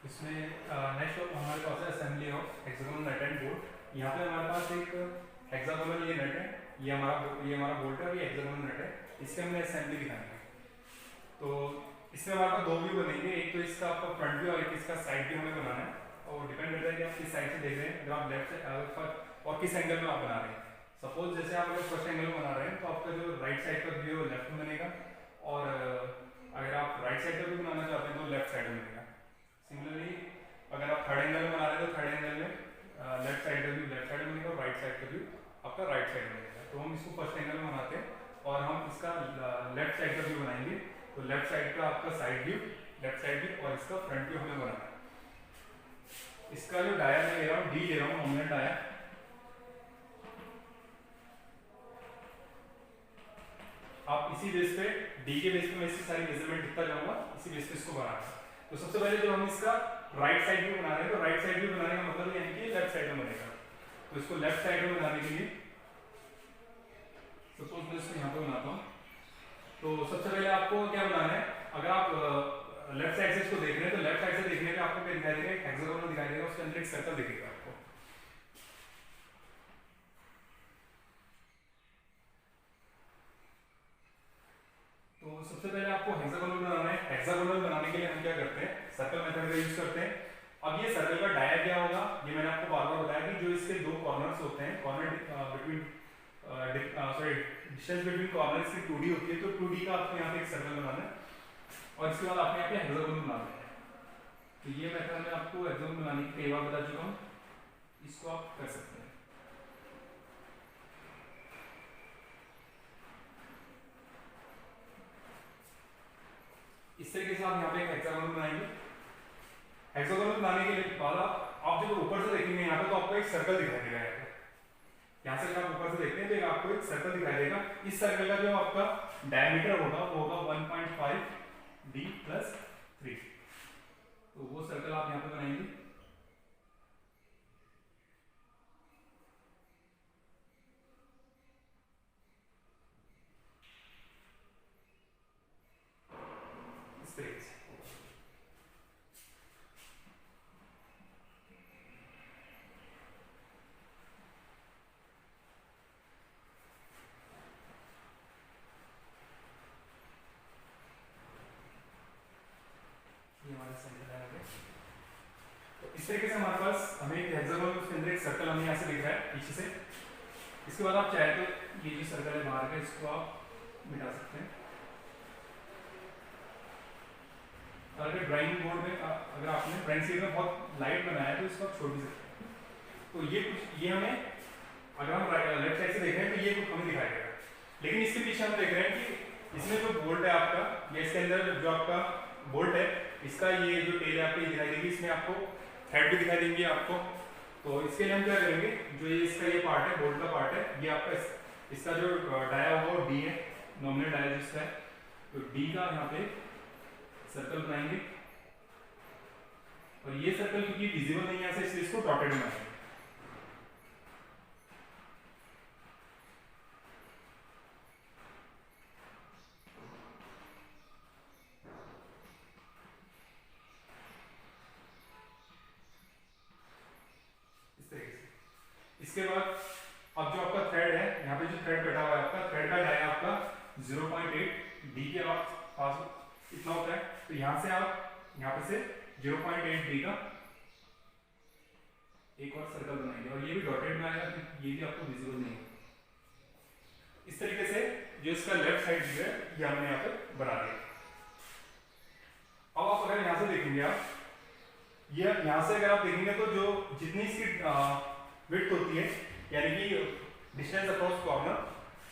इसमें नेक्स्ट हमारे पास है assembly of hexagonal nut and bolt. यहाँ पे हमारे पास एक हेक्सागोनल ये नट है, ये हमारा बोल्ट है और ये हेक्सागोनल नट है। इसके हमने असेंबली दिखानी है। तो इसमें हमारे पास दो व्यू बनेंगे, एक तो इसका आपका फ्रंट व्यू और एक इसका साइड व्यू हमें बनाना है। और डिपेंड करता है कि आप किस साइड से देख रहे हैं, अगर आप लेफ्ट साइड और किस एंगल में आप बना रहे हैं। सपोज जैसे आप अगर फर्स्ट एंगल में बना रहे हैं तो आपका जो राइट साइड का व्यू लेफ्ट में बनेगा, और अगर आप राइट साइड का भी बनाना चाहते हैं तो लेफ्ट साइड में बनेगा। सिमिलरली अगर आप थर्ड एंगल में बना रहे हैं तो थर्ड एंगल में लेफ्ट साइड का व्यू लेफ्ट साइड में बनेगा और राइट साइड का व्यू आपका राइट साइड में बनेगा। तो हम इसको फर्स्ट एंगल में बनाते हैं और हम इसका लेफ्ट साइड का व्यू बनाएंगे। तो लेफ्ट साइड का आपका side view, left side view और इसका फ्रंट व्यू हमें बनाना है। इसका जो डाया मैं ले रहा हूँ, डी ले रहा हूँ, नॉमिनल डाया। आप इसी बेस पे, डी के बेस पे मैं इसकी सारी मेजरमेंट लिखता जाऊंगा, इसी बेस पे इसको बनाना है। तो सबसे पहले जो हम इसका राइट साइड व्यू बना रहे हैं, तो राइट साइड व्यू बनाने का मतलब यानी कि लेफ्ट साइड में बनेगा। तो इसको लेफ्ट साइड में बनाने के लिए सपोज मैं इसको यहाँ पे बनाता हूँ। तो सबसे पहले आपको क्या बनाना है, अगर आप लेफ्ट साइड से इसको देख रहे हैं तो लेफ्ट साइड से देखने पे आपको क्या दिखाई देगा, एक हेक्सागोनल दिखाई देगा, उसके अंदर एक सर्कल दिखेगा आपको। तो सबसे पहले आपको हेक्सागोनल बनाना है। हेक्सागोनल बनाने के लिए हम क्या करते हैं, सर्कल मेथड का यूज करते हैं। अब ये सर्कल का डाया क्या होगा, ये मैंने आपको बार बार बताया कि जो इसके दो कॉर्नर्स होते हैं, corner between distance between corners की 2D होती है, तो 2D का आपको यहाँ पे एक सर्कल बनाना है और इसके बाद आपने यहाँ पे हेक्सागोनल बनाना है। तो ये मेथड मैं आपको हेक्सागोनल बनाने की कई बार बता चुका हूँ, इसको आप कर सकते हैं। इस तरीके से आप यहाँ पे एक हेक्सागोनल बनाएंगे। हेक्सागोनल बनाने के बाद आप जब ऊपर से देखेंगे यहाँ पे तो आपको एक सर्कल दिखाई देगा। यहाँ से अगर आप ऊपर से देखते हैं तो आपको एक सर्कल दिखाई देगा। इस सर्कल का जो आपका डायमीटर होगा वो होगा 1.5 d + 3। तो वो सर्कल आप यहाँ पे बनाएंगे। इस तरीके से हमारा सेंटर लाइन है। तो इस तरीके से हमारे पास हमें एक हेक्सागोनल, उसके अंदर एक सर्कल हमें यहाँ से दिख रहा है पीछे से। इसके बाद आप चाहे तो ये जो सर्कल है बाहर का, इसको आप मिटा सकते हैं। और अगर ड्राइंग बोर्ड में अगर आपने ड्राइंग शीट में बहुत लाइट बनाया है तो इसको आप छोड़ भी सकते हैं। तो ये हमें, अगर हम लेफ्ट साइड से देख रहे हैं तो ये कुछ हमें दिखाई देगा। लेकिन इसके पीछे हम देख रहे हैं कि इसमें जो बोल्ट है आपका, या इसके अंदर जो आपका बोल्ट है, इसका ये जो टेल है आपको दिखाई देगी, इसमें आपको थ्रेड भी दिखाई देंगे आपको। तो इसके लिए हम क्या करेंगे, जो ये इसका ये पार्ट है, बोल्ट का पार्ट है, ये आपका इसका जो डाया होगा वो डी है, नॉमिनल डाया जिसका है। तो डी का यहाँ पे सर्कल बनाएंगे और ये सर्कल क्योंकि विजिबल नहीं है ऐसे, इसलिए इसको डॉटेड बनाएंगे। इसके बाद अब जो आपका थ्रेड है, यहाँ पे जो थ्रेड कटा हुआ है आपका, थ्रेड का डाया आपका 0.8 डी के पास इतना होता है। तो यहाँ से आप यहाँ पे से 0.8 डी का एक और सर्कल बनाएंगे और ये भी डॉटेड में आएगा, ये भी आपको विजिबल नहीं है। इस तरीके से जो इसका लेफ्ट साइड जो है ये हमने यहाँ पे बना दिया। अब आप अगर यहाँ से देखेंगे, आप ये यहाँ से अगर आप देखेंगे तो जो जितनी इसकी विड्थ होती है, यानी कि डिस्टेंस अक्रॉस कॉर्नर,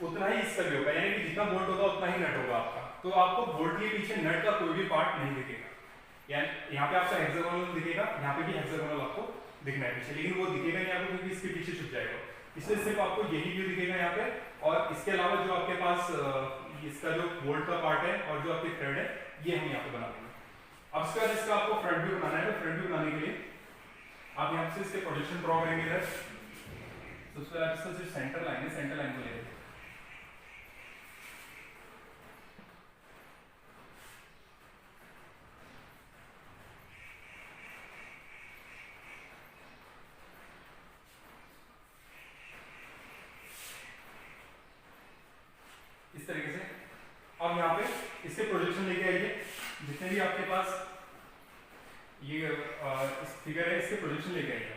उतना ही इसका भी होगा, यानी कि जितना बोल्ट होगा उतना ही नट होगा आपका। तो आपको बोल्ट के पीछे नट का कोई भी पार्ट नहीं दिखेगा। यानी यहाँ पे आपका हेक्सागोनल दिखेगा, यहाँ पे भी हेक्सागोनल आपको दिखना है पीछे, लेकिन वो दिखेगा नहीं आपको क्योंकि इसके पीछे छुप जाएगा। इसलिए सिर्फ आपको यही व्यू दिखेगा यहाँ पे, और इसके अलावा जो आपके पास इसका जो बोल्ट का पार्ट है और जो आपके थ्रेड है, ये हम यहाँ पे बना देंगे। अब इसका जिसका आपको फ्रंट व्यू बनाना है, तो फ्रंट व्यू बनाने के लिए आप यहाँ से इसके प्रोजेक्शन ड्रॉ करेंगे इधर। तो उसके बाद इसका जो सेंटर लाइन है, सेंटर लाइन को ले लेंगे। जितने भी आपके पास ये इस फिगर है इसके प्रोजेक्शन लेके आइए।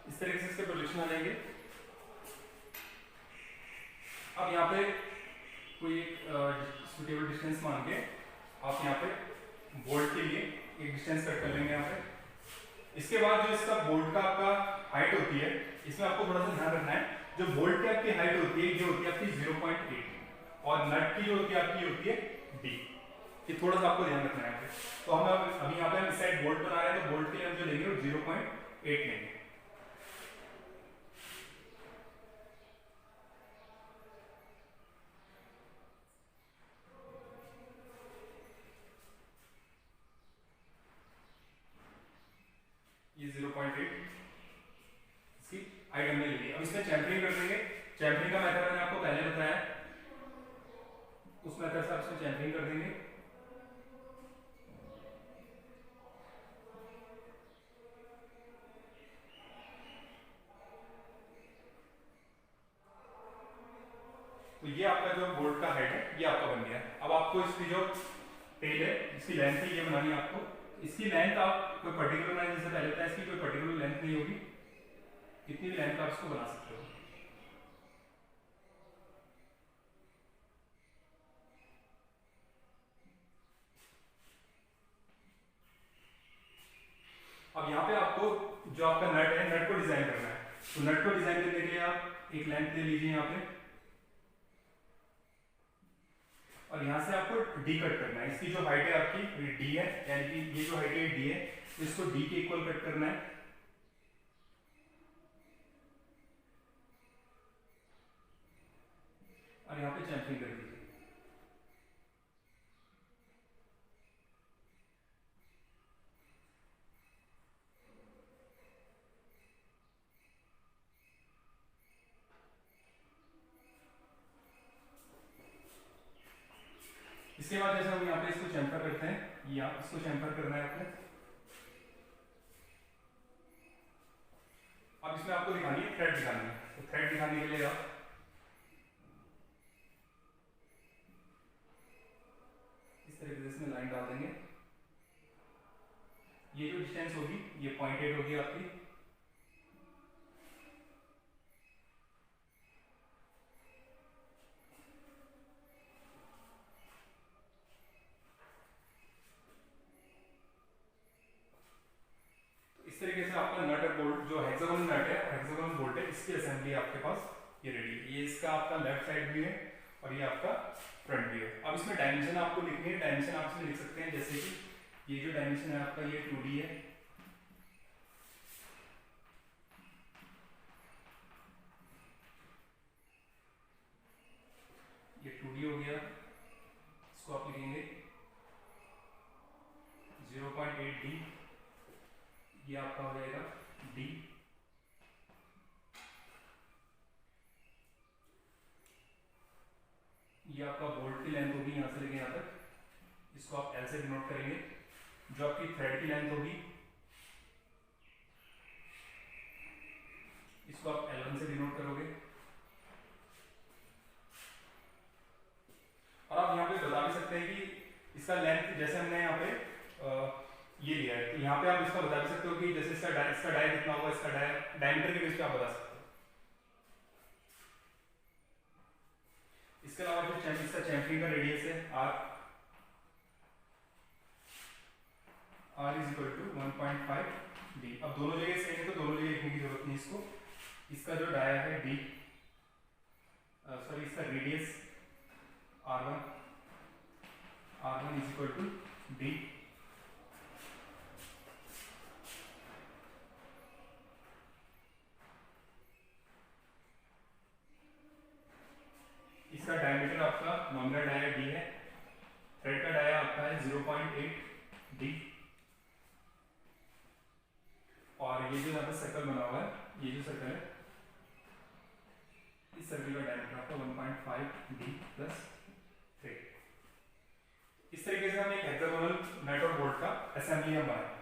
इस तरीके से इसके प्रोजेक्शन आ जाएंगे। अब यहाँ पे कोई सुटेबल डिस्टेंस मान के आप यहाँ पे बोल्ट के लिए एक डिस्टेंस कट कर लेंगे यहाँ पे। इसके बाद जो इसका बोल्ट का आपका हाइट होती है, इसमें आपको थोड़ा सा ध्यान रखना है, जो बोल्ट की आपकी हाइट होती है ये होती है आपकी 0.8 और नट की जो होती है आपकी होती है d। ये थोड़ा सा आपको ध्यान रखना है। तो हम अभी यहाँ पे हम इस साइड बोल्ट बना रहे हैं, तो बोल्ट के लिए हम जो लेंगे वो 0.8 लेंगे। ये 0.8 इसकी हाइट हमने ले ली। अब इसमें चैम्फरिंग कर देंगे। चैम्फरिंग का मेथड मैंने आपको पहले बताया, उस मेथड से आप इसमें चैम्फरिंग कर देंगे। तो ये आपका जो बोल्ट का हेड है ये आपका बन गया। अब आपको इसकी जो टेल है, इसकी लेंथ है ये बनानी है आपको। इसकी लेंथ आप कोई पर्टिकुलर मैंने जैसे पहले बताया, इसकी कोई पर्टिकुलर लेंथ नहीं होगी, कितनी भी लेंथ आप इसको बना सकते हो। अब यहाँ पे आपको जो आपका नट है, नट को डिजाइन करना है। तो नट को डिजाइन करने के लिए आप एक लेंथ ले लीजिए यहाँ पे, और यहाँ से आपको डी कट करना है। इसकी जो हाइट है आपकी डी है, यानी कि ये जो हाइट है डी है, तो इसको डी के इक्वल कट करना है। और यहाँ पे चैम्फरिंग कर दीजिए। इसके बाद जैसे हम यहाँ पे इसको चैम्फर करते हैं, या इसको चैम्फर करना है आपने। अब इसमें आपको दिखानी है थ्रेड दिखानी है, तो थ्रेड दिखाने के लिए आप इस तरीके से इसमें लाइन डाल देंगे। ये जो डिस्टेंस होगी ये 0.8 होगी आपकी। इस तरीके से आपका नट और बोल्ट जो हेक्सागोनल नट है, हेक्सागोनल बोल्ट है, इसकी असेंबली आपके पास ये रेडी है। ये इसका आपका लेफ्ट साइड व्यू है और ये आपका फ्रंट व्यू है। अब इसमें डायमेंशन आपको लिखनी है। डायमेंशन आप इसमें लिख सकते हैं, जैसे कि ये जो डायमेंशन है आपका ये 2D है, ये 2D हो गया। इसको आप लिखेंगे 0.8D, ये आपका हो जाएगा D। ये आपका बोल्ट की लेंथ होगी यहाँ से लेके यहाँ तक, इसको आप L से डिनोट करेंगे। जो आपकी थ्रेड की लेंथ होगी इसको आप L1 से डिनोट करोगे। और आप यहाँ पे बता भी सकते हैं कि इसका लेंथ, जैसे हमने यहाँ पे ये लिया है, तो यहाँ पे आप इसका बता भी सकते हो कि जैसे इसका डाय कितना होगा, इसका डायमीटर के बेस पे आप बता सकते हो। इसके अलावा जो इसका चैम्फरिंग का रेडियस है r is equal to 1.5d। अब दोनों जगह सेम है तो दोनों जगह लिखने की जरूरत नहीं इसको। इसका जो डाया है d, सॉरी इसका radius r1 is equal to d। इसका डायमीटर आपका नॉमिनल डाया डी है, थ्रेड का डाया आपका है 0.8 डी, और ये जो यहाँ पे सर्कल बना हुआ है, ये जो सर्कल है, इस सर्कल का डायमीटर आपका 1.5 डी प्लस थ्रेड। इस तरीके से हम एक हेक्सागोनल नट और बोल्ट का असेंबली हम बनाएंगे,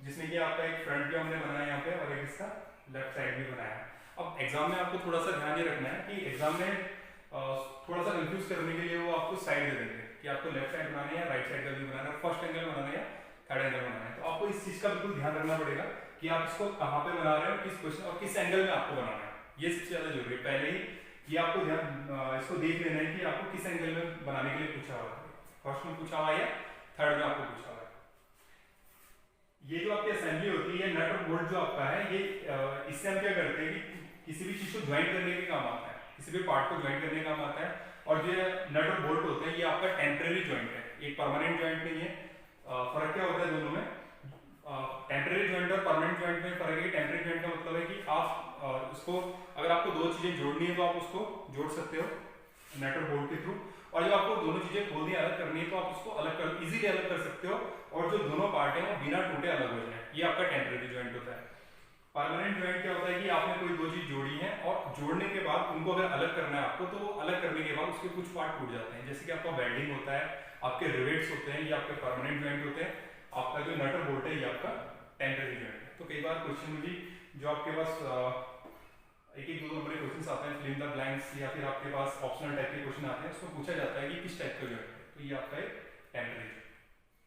जिसमें कि आपका एक फ्रंट व्यू हमने बनाया यहाँ पे और एक इसका लेफ्ट साइड भी बनाया। अब एग्जाम में आपको थोड़ा सा ध्यान ये रखना है कि एग्जाम में थोड़ा सा कंफ्यूज करने के लिए वो आपको साइड दे देंगे कि आपको लेफ्ट साइड बनाना है या राइट साइड का व्यू बनाना है, फर्स्ट एंगल बनाना है या थर्ड एंगल बनाना है। तो आपको इस चीज का बिल्कुल ध्यान रखना पड़ेगा कि आप इसको कहाँ पे बना रहे हो, किस पोजीशन और किस एंगल में आपको बनाना है। ये सबसे ज्यादा जरूरी है। पहले ही ये आपको ध्यान इसको देख लेना है कि आपको किस एंगल में बनाने के लिए पूछा हुआ है, फर्स्ट में पूछा हुआ है या थर्ड में आपको पूछा हुआ है। ये जो आपकी असेंबली होती है, नट और बोल्ट जो आपका है, ये इससे हम क्या करते हैं कि किसी भी चीज को ज्वाइन करने के काम आता है, किसी भी पार्ट को ज्वाइन करने का काम आता है। और जो नट और बोल्ट होते हैं ये आपका टेम्परेरी ज्वाइंट है, एक परमानेंट ज्वाइंट नहीं है। फर्क क्या होता है दोनों में? टेम्परेरी ज्वाइंट और परमानेंट ज्वाइंट में फर्क है कि टेम्परेरी ज्वाइंट का मतलब है कि आप उसको अगर आपको दो चीजें जोड़नी है तो आप उसको जोड़ सकते हो नट और बोल्ट के थ्रू, और जब आपको दोनों चीजें खोलनी अलग करनी है तो आप उसको अलग कर इजीली अलग कर सकते हो, और जो दोनों पार्ट है वो बिना टूटे अलग हो जाए। ये आपका टेम्परेरी ज्वाइंट होता है। परमानेंट ज्वाइंट क्या होता है कि आपने कोई दो चीज जोड़ी है और जोड़ने के बाद उनको अगर अलग करना है आपको, तो वो अलग करने के बाद उसके कुछ पार्ट टूट जाते हैं, जैसे कि आपका वेल्डिंग होता है, आपके रिवेट्स होते हैं, ये आपके परमानेंट ज्वाइंट होते हैं। आपका जो नट और बोल्ट है ये आपका टेम्परेरी ज्वाइंट है। तो कई बार क्वेश्चन में भी जो आपके पास एक एक दो नंबर के क्वेश्चन आते हैं, फिल इन द ब्लैंक्स, या फिर आपके पास ऑप्शनल टाइप के क्वेश्चन आते हैं, उसमें पूछा जाता है कि किस टाइप का ज्वाइंट है। तो ये आपका एक